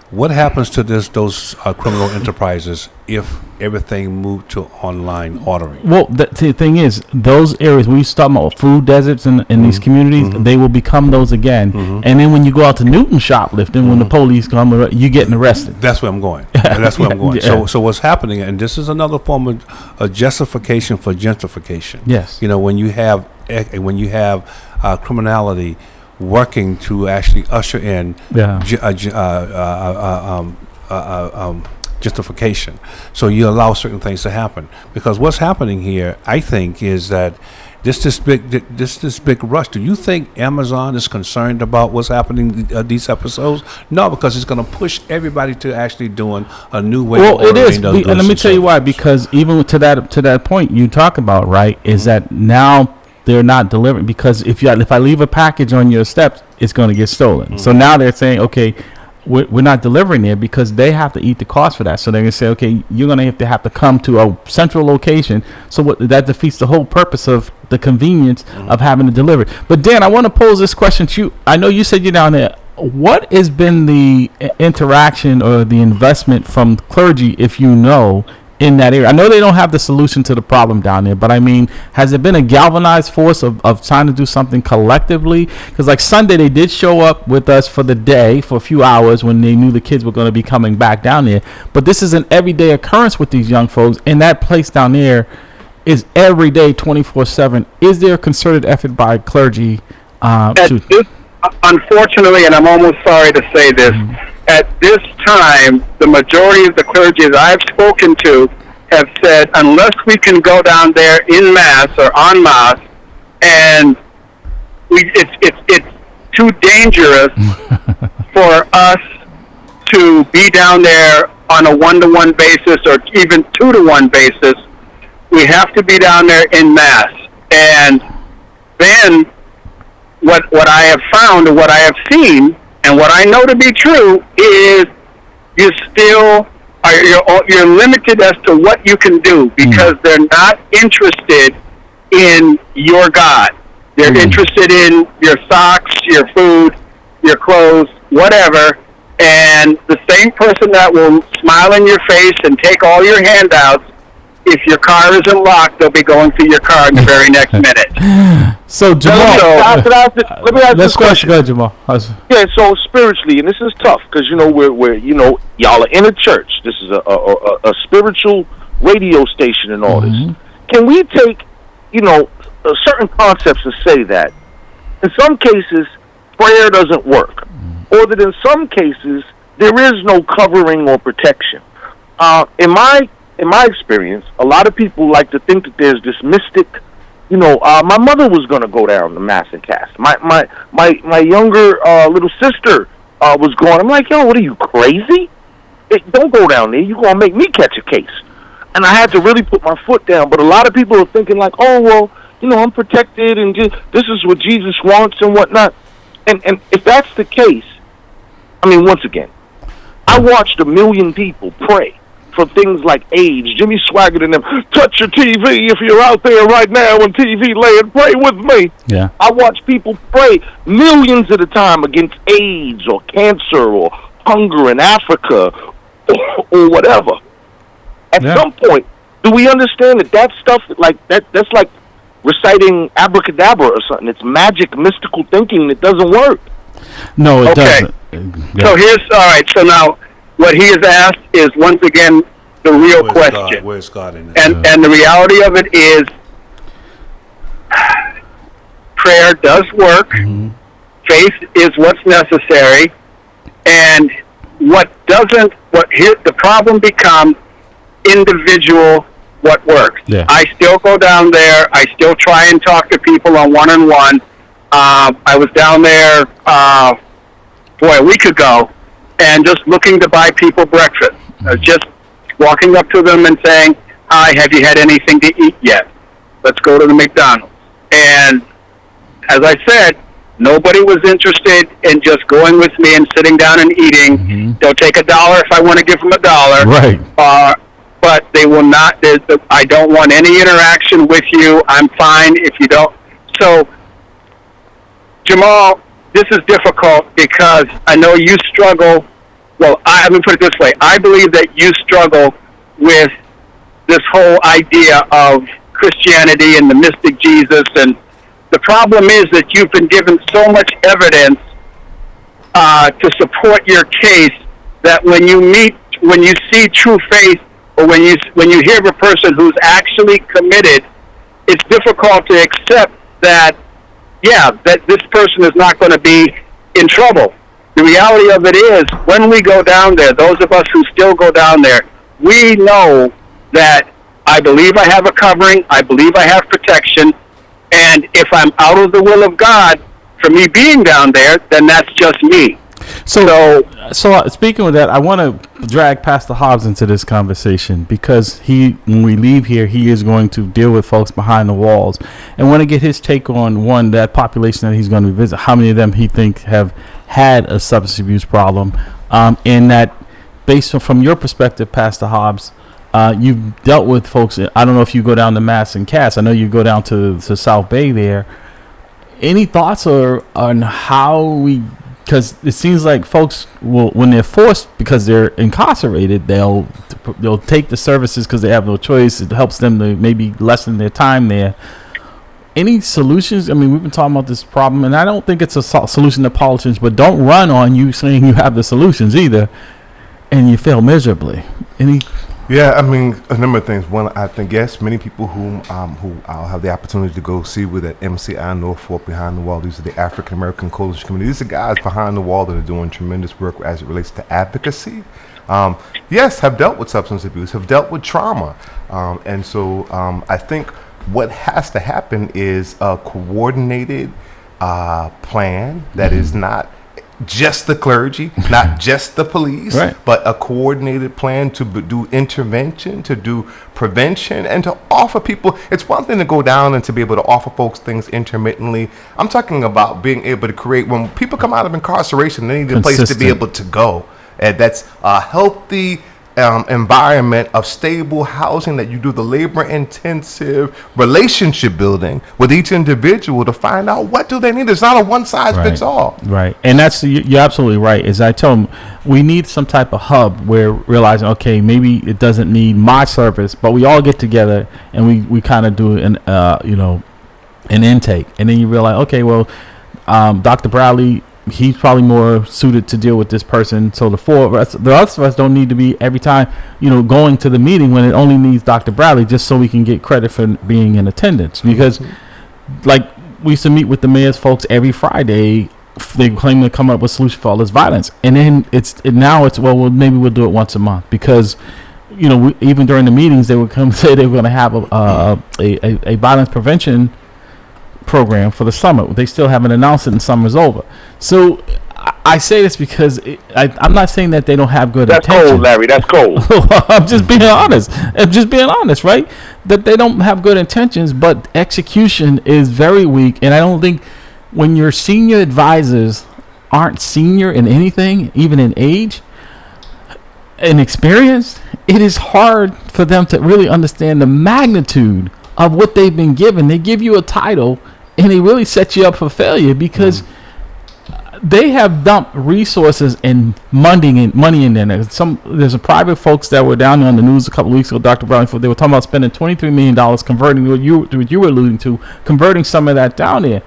What happens to those criminal enterprises if everything moved to online ordering? Well, the thing is, those areas, when you start about food deserts in these communities, they will become those again. And then when you go out to Newton shoplifting, when the police come, you're getting arrested. That's where I'm going. That's where I'm going. Yeah. So what's happening, and this is another form of justification for gentrification. Yes. When you have criminality working to actually usher in justification. So you allow certain things to happen. Because what's happening here, I think, is that this big rush. Do you think Amazon is concerned about what's happening these episodes? No, because it's going to push everybody to actually doing a new way. Well, it is, and let me tell you why. Because even to that point you talk about, right, is that now they're not delivering, because if I leave a package on your steps, it's going to get stolen. So now they're saying, okay, we're not delivering there because they have to eat the cost for that. So they're going to say, okay, you're going to have to come to a central location. So that defeats the whole purpose of the convenience of having to deliver. But Dan, I want to pose this question to you. I know you said you're down there. What has been the interaction or the investment from clergy, if you know, in that area? I know they don't have the solution to the problem down there, but I mean, has it been a galvanized force of trying to do something collectively? Because like Sunday, they did show up with us for the day for a few hours when they knew the kids were going to be coming back down there. But this is an everyday occurrence with these young folks, and that place down there is every day, 24/7. Is there a concerted effort by clergy? Unfortunately, and I'm almost sorry to say this, at this time, the majority of the clergy that I've spoken to have said, unless we can go down there in mass or en masse, and it's too dangerous for us to be down there on a 1-to-1 basis or even 2-to-1 basis. We have to be down there in mass. And then what I have found, what I have seen, and what I know to be true is you still you're limited as to what you can do because they're not interested in your God. They're interested in your socks, your food, your clothes, whatever. And the same person that will smile in your face and take all your handouts, if your car isn't locked, they'll be going through your car in the very next minute. So, Jamal, let me ask this question. Go ahead, Jamal. Yeah, so spiritually, and this is tough because we're y'all are in a church. This is a spiritual radio station and all this. Can we take certain concepts and say that in some cases prayer doesn't work, or that in some cases there is no covering or protection? In my experience, a lot of people like to think that there's this mystic. My mother was going to go down to Mass and Cast. My younger little sister was going. I'm like, yo, what are you, crazy? Don't go down there. You're going to make me catch a case. And I had to really put my foot down. But a lot of people are thinking like, oh, well, I'm protected and this is what Jesus wants and whatnot. And if that's the case, I mean, once again, I watched 1 million people pray for things like AIDS. Jimmy Swaggart and them, touch your TV if you're out there right now on TV land, pray with me. Yeah. I watch people pray millions at a time against AIDS or cancer or hunger in Africa or whatever. At some point, do we understand that stuff like that's like reciting abracadabra or something? It's magic, mystical thinking that doesn't work. No, it doesn't. So so now what he has asked is, once again, the real question. Where's God in it? And the reality of it is, prayer does work. Faith is what's necessary. And the problem becomes individual what works. Yeah. I still go down there. I still try and talk to people on one-on-one. I was down there, a week ago, and just looking to buy people breakfast. Just walking up to them and saying, hi, have you had anything to eat yet? Let's go to the McDonald's. And as I said, nobody was interested in just going with me and sitting down and eating. They'll take $1 if I want to give them $1. Right. But they will not. I don't want any interaction with you. I'm fine if you don't. So, Jamal, this is difficult because I know you struggle. Well, let me put it this way. I believe that you struggle with this whole idea of Christianity and the mystic Jesus. And the problem is that you've been given so much evidence to support your case that when you see true faith, or when you hear of a person who's actually committed, it's difficult to accept that this person is not going to be in trouble. The reality of it is, when we go down there, those of us who still go down there, we know that I believe I have a covering, I believe I have protection, and if I'm out of the will of God for me being down there, then that's just me. So speaking of that, I want to drag Pastor Hobbs into this conversation because when we leave here, he is going to deal with folks behind the walls, and want to get his take on that population that he's going to visit. How many of them he thinks have had a substance abuse problem, and that based from your perspective, Pastor Hobbs, you've dealt with folks. I don't know if you go down to Mass and Cass. I know you go down to South Bay there. Any thoughts on how we? Because it seems like folks will, when they're forced because they're incarcerated, they'll take the services because they have no choice. It helps them to maybe lessen their time there. Any solutions? I mean, we've been talking about this problem, and I don't think it's a solution to politicians, but don't run on you saying you have the solutions either, and you fail miserably. Yeah, I mean, a number of things. One, I think, yes, many people who I'll have the opportunity to go see with at MCI Norfolk Behind the Wall. These are the African American Coalition Committee. These are guys behind the wall that are doing tremendous work as it relates to advocacy. Yes, have dealt with substance abuse, have dealt with trauma. And so I think what has to happen is a coordinated plan that is not just the clergy, not just the police, but a coordinated plan to do intervention, to do prevention, and to offer people. It's one thing to go down and to be able to offer folks things intermittently. I'm talking about being able to create, when people come out of incarceration, they need a place to be able to go. And that's a healthy environment of stable housing, that you do the labor-intensive relationship building with each individual to find out what do they need. It's not a one-size-fits-all. Right, and that's you're absolutely right. As I tell them, we need some type of hub where realizing, okay, maybe it doesn't need my service, but we all get together and we kind of do an intake, and then you realize, okay, well, Dr. Bradley, he's probably more suited to deal with this person. So the rest of us don't need to be every time, going to the meeting when it only needs Dr. Bradley, just so we can get credit for being in attendance. Because, like, we used to meet with the mayor's folks every Friday. They claim to come up with a solution for all this violence, and then now it's maybe we'll do it once a month, because even during the meetings they would come say they were going to have a violence prevention program for the summer. They still haven't announced it, and summer's over. So I say this because I'm not saying that they don't have good intentions. That's cold, Larry. That's cold. I'm just being honest. Right? That they don't have good intentions, but execution is very weak. And I don't think when your senior advisors aren't senior in anything, even in age and experience, it is hard for them to really understand the magnitude of what they've been given. They give you a title, and they really set you up for failure, because they have dumped resources and money in there. There's a private folks that were down there on the news a couple of weeks ago, Dr. Brown, they were talking about spending $23 million converting what you were alluding to, converting some of that down there.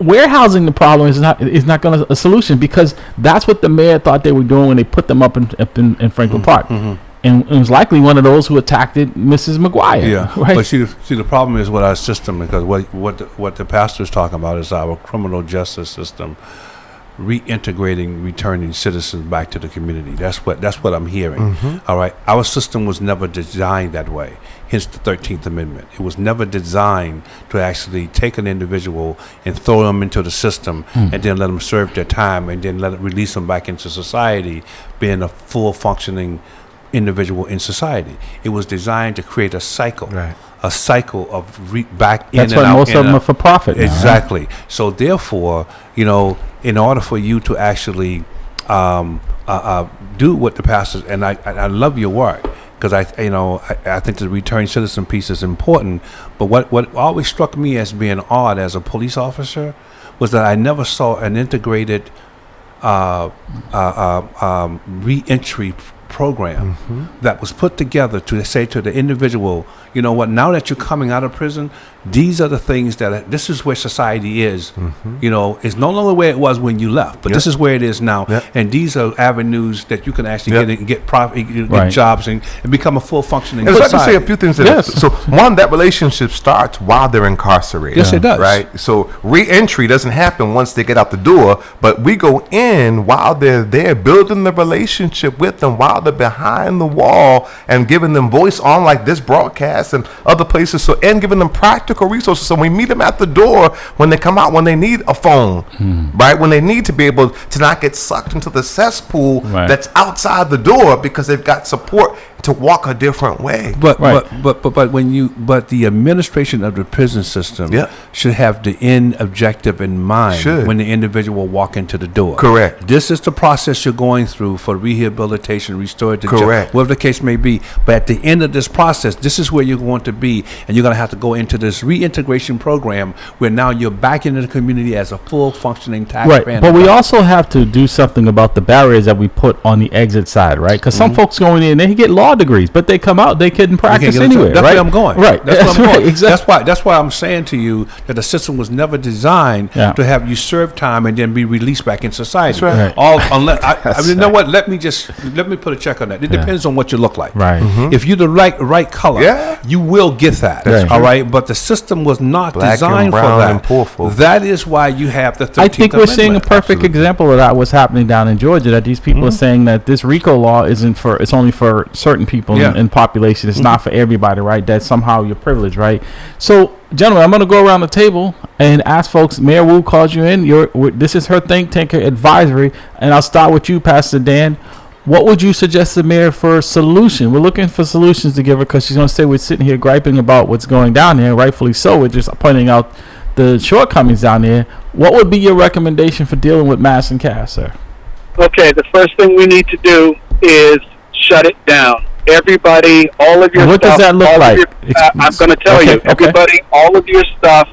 Warehousing the problem is not going to a solution, because that's what the mayor thought they were doing when they put them up in Franklin Park. And it was likely one of those who attacked Mrs. McGuire. Yeah, right? But see, the problem is with our system, because what the pastor is talking about is our criminal justice system reintegrating, returning citizens back to the community. That's what I'm hearing. All right, our system was never designed that way. Hence the 13th Amendment. It was never designed to actually take an individual and throw them into the system and then let them serve their time and then release them back into society, being a full functioning individual in society. It was designed to create a cycle, a cycle of back in and out. That's why most of them are for profit. Exactly. Now, right? So therefore, in order for you to actually do what the pastors, and I love your work, because I think the return citizen piece is important. But what always struck me as being odd as a police officer was that I never saw an integrated reentry program that was put together to say to the individual, you know what, now that you're coming out of prison, these are the things this is where society is. It's no longer where it was when you left, but this is where it is now. And these are avenues that you can actually get jobs and become a full functioning society. I'd like to say a few things. So one, that relationship starts while they're incarcerated. Yes, it does. Right? So re-entry doesn't happen once they get out the door, but we go in while they're there, building the relationship with them while they're behind the wall, and giving them voice on like this broadcast and other places, and giving them practical resources. So we meet them at the door when they come out, when they need a phone, right? When they need to be able to not get sucked into the cesspool that's outside the door, because they've got support to walk a different way. But the administration of the prison system should have the end objective in mind when the individual walk into the door. Correct. This is the process you're going through for rehabilitation, restorative justice, whatever the case may be. But at the end of this process, this is where you're going to be, and you're going to have to go into this reintegration program where now you're back into the community as a full functioning taxpayer. But we also have to do something about the barriers that we put on the exit side, right? Because some folks going in, they get law degrees, but they come out, they couldn't practice anywhere. That's where I'm going. Right. That's where I'm going. Exactly. That's why I'm saying to you that the system was never designed to have you serve time and then be released back in society. That's right. Unless you know what? Let me put a check on that. It depends on what you look like. Right. If you're the right color, you will get that. All right. But the system was not designed for that. That is why you have the 13th I think we're Amendment. seeing a perfect example of that. What's happening down in Georgia? That these people are saying that this RICO law it's only for certain people in population. It's not for everybody, right? That somehow you're privileged, right? So, gentlemen, I'm going to go around the table and ask folks. Mayor Wu calls you in. This is her think tank advisory, and I'll start with you, Pastor Dan. What would you suggest to the mayor for a solution? We're looking for solutions to give her because she's going to say we're sitting here griping about what's going down there. Rightfully so. We're just pointing out the shortcomings down there. What would be your recommendation for dealing with mass and cash, sir? Okay, the first thing we need to do is shut it down. Everybody, all of your what stuff. What does that look like? I'm going to tell you. Everybody, all of your stuff.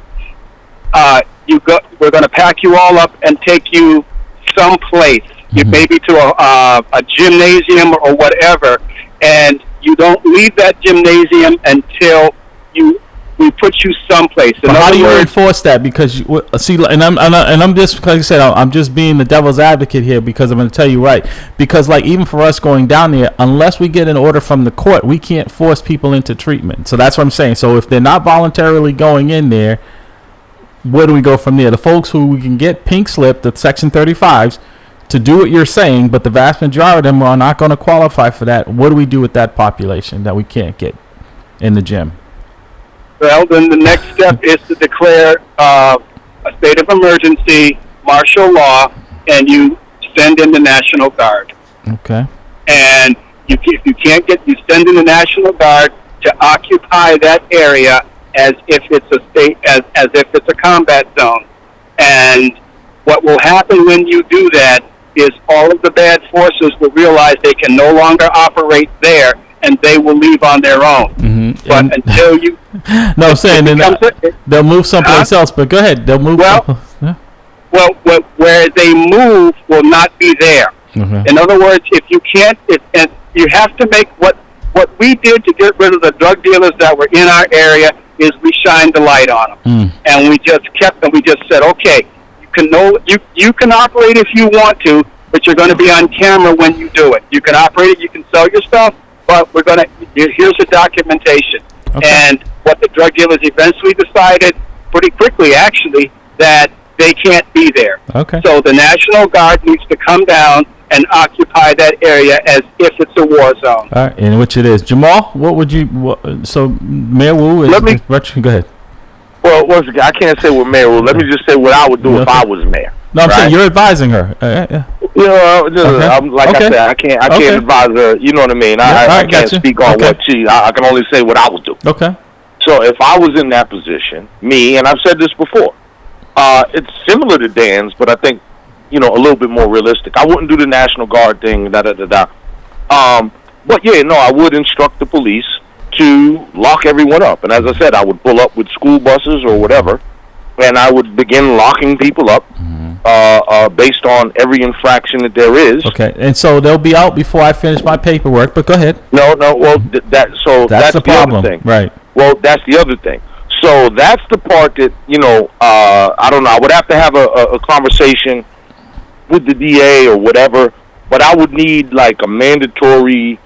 We're going to pack you all up and take you someplace. Maybe to a gymnasium or whatever, and you don't leave that gymnasium until we put you someplace. But how do you enforce that? Because I'm just, like I said, I'm just being the devil's advocate here because I'm going to tell you because like even for us going down there, unless we get an order from the court, we can't force people into treatment. So that's what I'm saying. So if they're not voluntarily going in there, where do we go from there? The folks who we can get pink slip, the Section 35s, to do what you're saying, but the vast majority of them are not going to qualify for that. What do we do with that population that we can't get in the gym? Well, then the next step is to declare a state of emergency, martial law, and you send in the National Guard. Okay. And if you can't you send in the National Guard to occupy that area as if it's a state, as if it's a combat zone. And what will happen when you do that is all of the bad forces will realize they can no longer operate there, and they will leave on their own. But until you... No, I'm saying they'll move someplace else, but go ahead. They'll move... Well, where they move will not be there. In other words, if you can't... and you have to make... What we did to get rid of the drug dealers that were in our area is we shined the light on them. And we just kept them. We just said, okay... You can operate if you want to, but you're going to be on camera when you do it. You can operate it, you can sell your stuff, but here's the documentation. And what the drug dealers eventually decided, pretty quickly actually, that they can't be there. So the National Guard needs to come down and occupy that area as if it's a war zone. All right, in which it is. Jamal, what would you... so Mayor Wu... Go ahead. Well, once again, I can't say what mayor will. Let me just say what I would do if I was mayor. No, I'm saying you're advising her. You know, I said, I can't advise her. You know what I mean? I can't speak on what I can only say what I would do. Okay. So if I was in that position, and I've said this before, it's similar to Dan's, but I think, a little bit more realistic. I wouldn't do the National Guard thing, But I would instruct the police to lock everyone up. And as I said, I would pull up with school buses or whatever, and I would begin locking people up based on every infraction that there is. Okay, and so they'll be out before I finish my paperwork, but go ahead. No, well, that's the problem. Other thing. Right. Well, that's the other thing. So that's the part that, I don't know, I would have to have a conversation with the DA or whatever, but I would need like a mandatory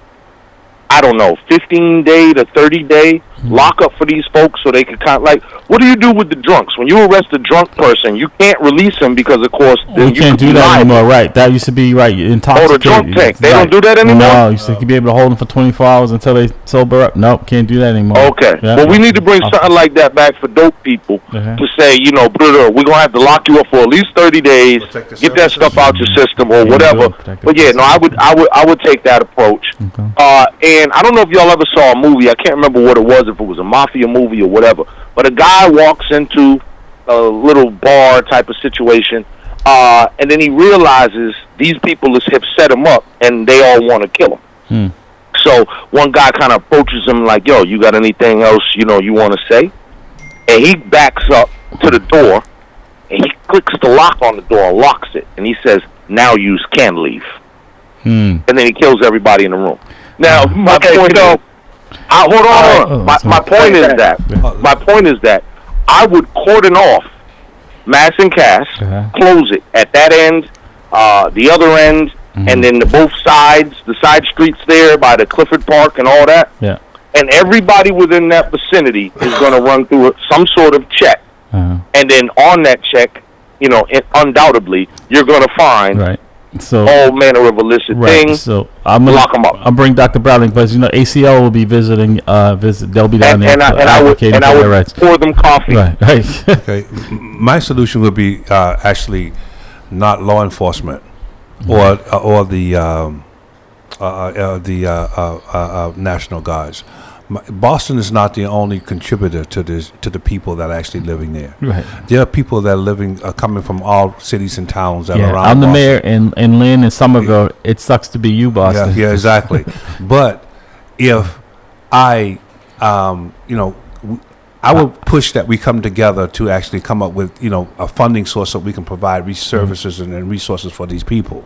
15-day to 30-day lockup for these folks so they can kind of like, what do you do with the drunks? When you arrest a drunk person, you can't release him because, of course, you can't do that anymore, right? That used to be, right, intoxicated. Oh, the drunk tank. They don't do that anymore? No, you used to be able to hold them for 24 hours until they sober up. Nope, can't do that anymore. Okay. Yeah. Well, we need to bring something like that back for dope people to say, you know, we're going to have to lock you up for at least 30 days, get that stuff out your system or whatever. But, yeah, no, I would take that approach. Okay. And I don't know if y'all ever saw a movie. I can't remember what it was, if it was a mafia movie or whatever. But a guy walks into a little bar type of situation, and then he realizes these people have set him up, and they all want to kill him. So one guy kind of approaches him like, yo, you got anything else, you know, you want to say? And he backs up to the door, and he clicks the lock on the door and locks it. And he says, now you can leave. And then he kills everybody in the room. Now, my point is, hold on. My point is that I would cordon off Mass and Cass, close it at that end, the other end, and then both sides, the side streets there by the Clifford Park and all that. Yeah. And everybody within that vicinity is going to run through some sort of check. And then on that check, you know, undoubtedly, you're going to find all manner of illicit things. So I'm gonna lock them up. I'll bring Dr. Bradley, but you know, ACL will be visiting. They'll be down there. I would pour them coffee. Right. Okay. My solution would be actually not law enforcement or the National Guards. Boston is not the only contributor to the people that are actually living there. Right. There are people that are coming from all cities and towns that are around. I'm the mayor in Lynn and Somerville. It sucks to be you, Boston. Yeah, exactly. But if I would push that we come together to actually come up with, you know, a funding source so we can provide services and resources for these people.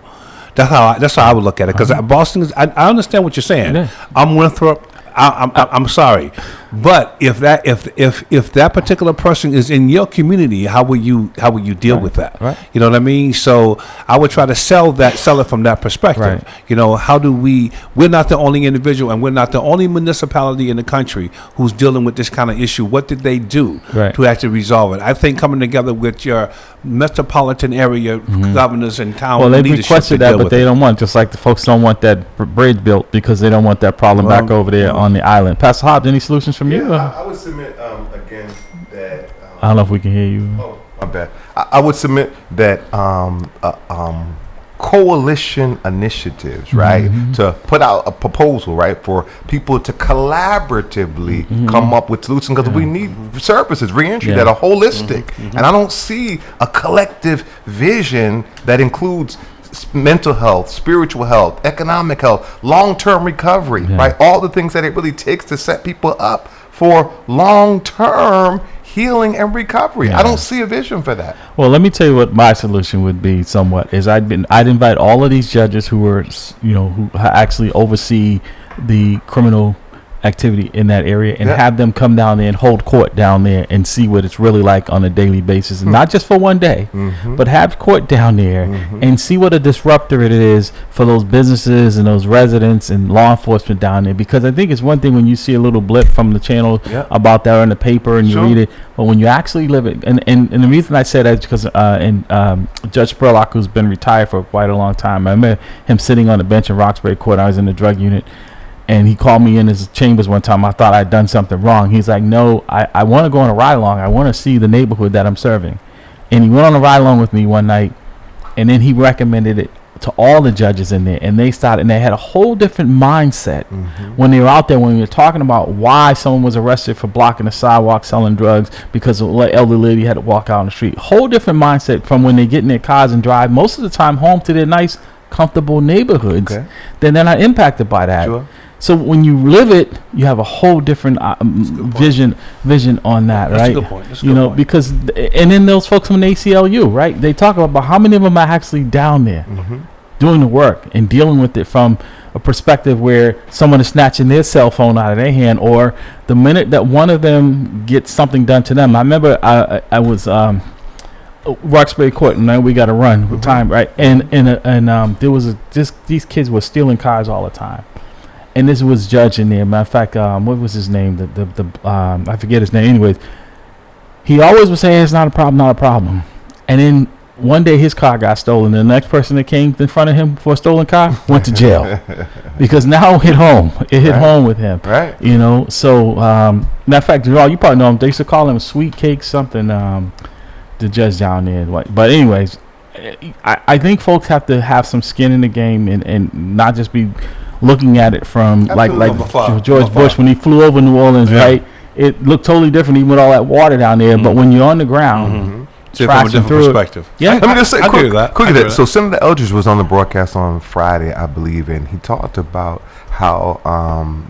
That's how I would look at it. Because Boston is. I understand what you're saying. Yeah. I'm Winthrop. I'm sorry, but if that particular person is in your community, how will you deal with that? Right. You know what I mean? So I would try to sell it from that perspective. Right. You know, we're not the only individual, and we're not the only municipality in the country who's dealing with this kind of issue. What did they do to actually resolve it? I think coming together with your metropolitan area governors and town leadership. Well, they requested that, but they don't want, just like the folks don't want that bridge built because they don't want that problem back over there on the island. Pastor Hobbs, any solutions from you? I would submit again that I don't know if we can hear you. Oh, my bad. I would submit that coalition initiatives, right, to put out a proposal, right, for people to collaboratively come up with solutions, because we need services, reentry that are holistic, and I don't see a collective vision that includes mental health, spiritual health, economic health, long-term recovery, right? All the things that it really takes to set people up for long-term healing and recovery. I don't see a vision for that. Well, let me tell you what my solution would be somewhat is I'd invite all of these judges who actually oversee the criminal activity in that area and have them come down there and hold court down there and see what it's really like on a daily basis, and not just for one day, but have court down there and see what a disruptor it is for those businesses and those residents and law enforcement down there. Because I think it's one thing when you see a little blip from the channel about that in the paper and you read it, but when you actually live it, and the reason I say that is because Judge Spurlock, who's been retired for quite a long time, I remember him sitting on the bench in Roxbury Court. I was in the drug unit. And he called me in his chambers one time. I thought I'd done something wrong. He's like, no, I want to go on a ride along. I want to see the neighborhood that I'm serving. And he went on a ride along with me one night, and then he recommended it to all the judges in there. And they had a whole different mindset when they were out there, when we were talking about why someone was arrested for blocking the sidewalk selling drugs because an elderly lady had to walk out on the street. Whole different mindset from when they get in their cars and drive most of the time home to their nice, comfortable neighborhoods. Then they're not impacted by that. Sure. So when you live it, you have a whole different vision on that, right? That's a good point. That's a good point. Because and then those folks from the ACLU, right? They talk about how many of them are actually down there doing the work and dealing with it from a perspective where someone is snatching their cell phone out of their hand, or the minute that one of them gets something done to them. I remember I was Roxbury Court, and then we got to run with time, right? And there was these kids were stealing cars all the time. and this was judge in there. Matter of fact, what was his name? The I forget his name. Anyways, he always was saying it's not a problem. And then one day his car got stolen. The next person that came in front of him for a stolen car went to jail because now it hit home. It hit home with him. Right. You know. So matter of fact, Gerald, you probably know him. They used to call him Sweet Cake something. The judge down there. But anyways, I think folks have to have some skin in the game and not just be looking at it from like George Bush when he flew over New Orleans, right? It looked totally different even with all that water down there. But when you're on the ground, from a different perspective. Yeah, let me just say quickly. So that. Senator Eldridge was on the broadcast on Friday, I believe, and he talked about how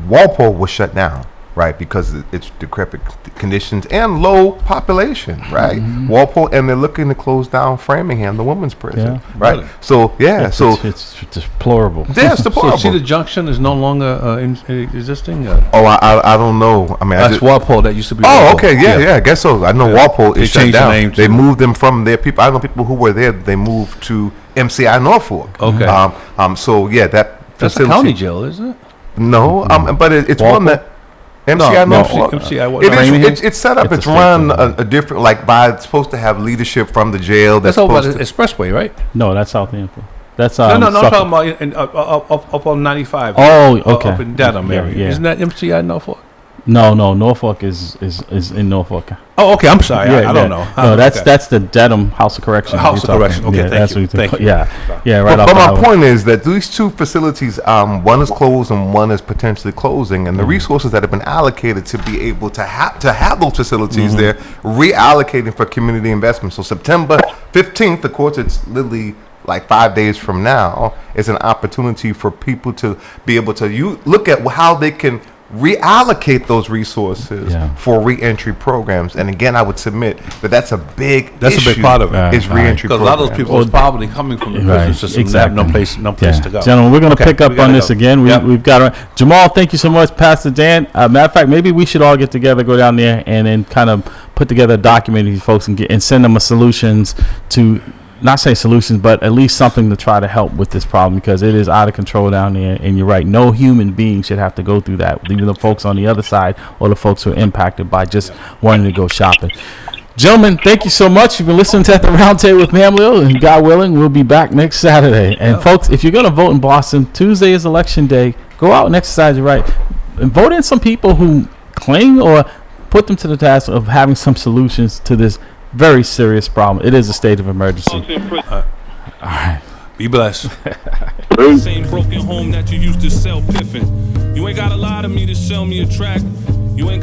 Walpole was shut down, right, because it's decrepit conditions and low population, right? Walpole, and they're looking to close down Framingham, the women's prison, right? Really? So it's deplorable. Yeah, it's deplorable. So see, the junction is no longer existing. I don't know. I mean, that's Walpole. That used to be. Walpole. Okay, yeah, I guess so. I know Walpole is shut down. They moved them from their people. I know people who were there. They moved to MCI Norfolk. Okay. So yeah, that's a county jail, isn't it? No. But it's Walpole? One that. MCI Norfolk. It's set up. It's run a different, it's supposed to have leadership from the jail. That's over the expressway, right? No, that's Southampton. That's no. I'm talking about up on 95. Oh, okay. Up in Dedham area. Yeah. Isn't that MCI Norfolk? No. Norfolk is in Norfolk. Oh, okay. I'm sorry. I don't know. No, that's the Dedham House of Correction. House of Correction. Okay, thank you. Yeah. Right. But my point is that these two facilities, one is closed and one is potentially closing, and the resources that have been allocated to be able to have those facilities there, reallocating for community investment. So September 15th, of course, it's literally like 5 days from now, is an opportunity for people to be able to look at how they can reallocate those resources for reentry programs. And again, I would submit that's a big part of it. Is reentry because a lot of those people are probably coming from the prison system. Exactly. Have no place to go. Gentlemen, we're going to pick up on this again. We've got Jamal. Thank you so much, Pastor Dan. Matter of fact, maybe we should all get together, go down there, and then kind of put together a document of these folks and send them a solutions to. Not say solutions, but at least something to try to help with this problem, because it is out of control down there. And you're right, no human being should have to go through that, even the folks on the other side or the folks who are impacted by just wanting to go shopping. Gentlemen, thank you so much. You've been listening to the Roundtable with Mamleo, and God willing, we'll be back next Saturday. And folks, if you're going to vote in Boston, Tuesday is election day. Go out and exercise your right and vote in some people who claim or put them to the task of having some solutions to this very serious problem. It is a state of emergency. All right. Be blessed. Same broken home that you used to sell piffin'. You ain't got a lot of me to sell me a track. You ain't got